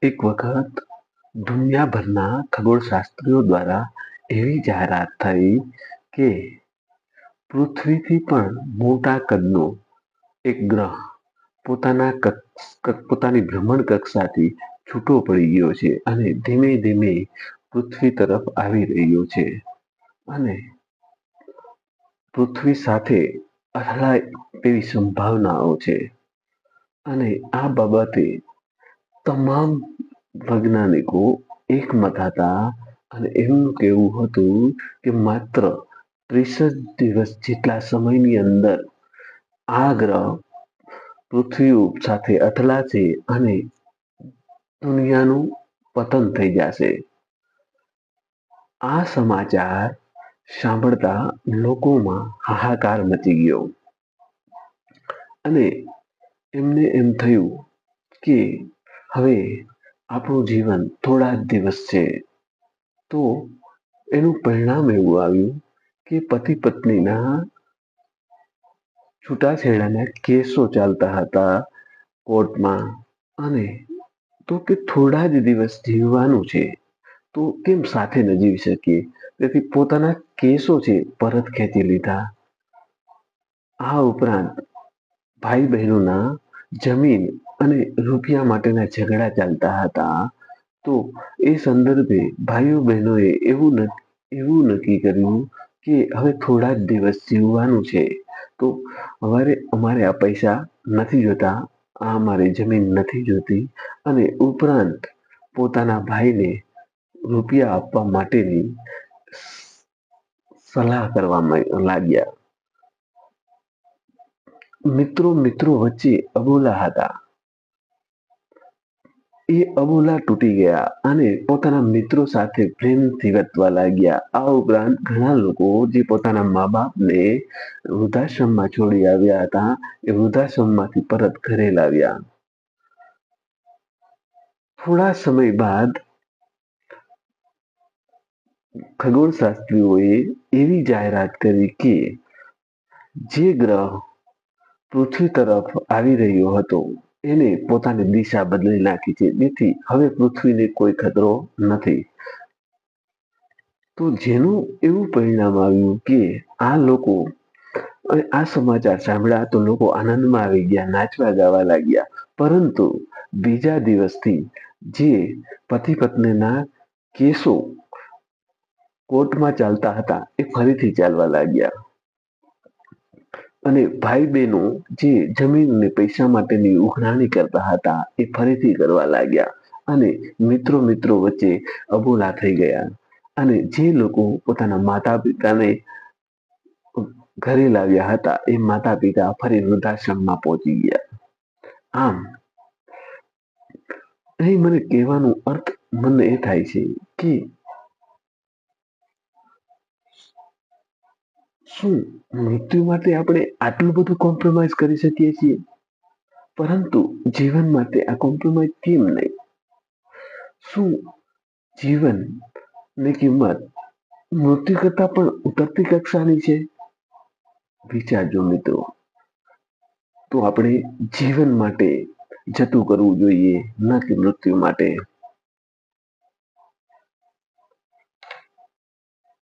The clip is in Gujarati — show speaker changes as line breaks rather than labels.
એક વખત દુનિયાભરના ખગોળશાસ્ત્રીઓ દ્વારા એવી જાહેરાત થઈ કે પૃથ્વીથી પણ મોટા કદનો એક ગ્રહ પોતાની ભ્રમણ કક્ષાથી છૂટો પડી ગયો છે અને ધીમે ધીમે પૃથ્વી તરફ આવી રહ્યો છે અને પૃથ્વી સાથે અથડાય તેવી સંભાવનાઓ છે. અને આ બાબતે તમામ વૈજ્ઞાનિકો એકમત હતા અને એમનું કહેવું હતું કે માત્ર 30 જ દિવસ જેટલા સમયની અંદર આ ગ્રહ પૃથ્વી સાથે અથડાશે અને દુનિયાનું પતન થઈ જશે. આ સમાચાર સાંભળતા લોકોમાં હાહાકાર મચી ગયો અને એમને એમ થયું કે હવે આપણું જીવન થોડા જ દિવસ છે. તો એનું પરિણામ એવું આવ્યું કે પતિ પત્નીના છૂટાછેડાના કેસો ચાલતા હતા કોર્ટમાં અને તો કે થોડા જ દિવસ જીવવાનું છે તો કેમ સાથે ન જીવી શકીએ, તેથી પોતાના કેસો છે પરત ખેંચી લીધા. આ ઉપરાંત ભાઈ બહેનોના જમીન અને રૂપિયા માટેના ઝઘડા ચાલતા હતા. તો એ સંદર્ભે ભાઈઓ બહેનોએ એવું નક્કી કર્યું કે હવે થોડા જ દિવસ જીવવાનું છે તો અમારે આ પૈસા નથી જોતા, આ અમારી જમીન નથી જોતી અને ઉપરાંત પોતાના ભાઈને રૂપિયા આપવા માટેની સલાહ કરવામાં લાગ્યા. મિત્રો વચ્ચે અબોલા હતા. એ અબોલા તૂટી ગયા અને પોતાના મિત્રો સાથે પ્રેમથી વર્તવા લાગ્યા. આ ઉપરાંત ઘણા લોકો જે પોતાના મા બાપને વૃદ્ધાશ્રમમાં છોડી આવ્યા હતા એ વૃદ્ધાશ્રમમાંથી પરત ઘરે લાવ્યા. થોડા સમય બાદ ખગોળશાસ્ત્રીઓએ એવી જાહેરાત કરી કે જે ગ્રહ પૃથ્વી તરફ આવી રહ્યો હતો એને પોતાની દિશા બદલી નાખી છે, જેથી હવે પૃથ્વીને કોઈ ખતરો નથી. તો જેનું એવું પરિણામ આવ્યું કે આ સમાચાર સાંભળ્યા તો લોકો આનંદમાં આવી ગયા, નાચવા ગાવા લાગ્યા. પરંતુ બીજા દિવસથી જે પતિ પત્નીના કેસો કોર્ટમાં ચાલતા હતા એ ફરીથી ચાલવા લાગ્યા અને ભાઈ બહેનો જે જમીન અને પૈસા માટેની ઉઘરાણી કરતા હતા એ ફરીથી કરવા લાગ્યા અને મિત્રો વચ્ચે અબોલા થઈ ગયા અને જે લોકો પોતાના માતા પિતાને ઘરે લાવ્યા હતા એ માતા પિતા ફરી વૃદ્ધાશ્રમમાં પહોંચી ગયા. આમ અહીં મને કહેવાનો અર્થ મને એ થાય છે કે શું મૃત્યુ માટે આપણે આટલું બધું કોમ્પ્રોમાઇઝ કરી શકીએ છીએ, પરંતુ જીવન માટે આ કોમ્પ્રોમાઇઝ કેમ નહીં? શું જીવનની કિંમત મૃત્યુ કરતા પણ ઉતરતી કક્ષાની છે? વિચારજો મિત્રો. તો આપણે જીવન માટે જતું કરવું જોઈએ, ન કે મૃત્યુ માટે.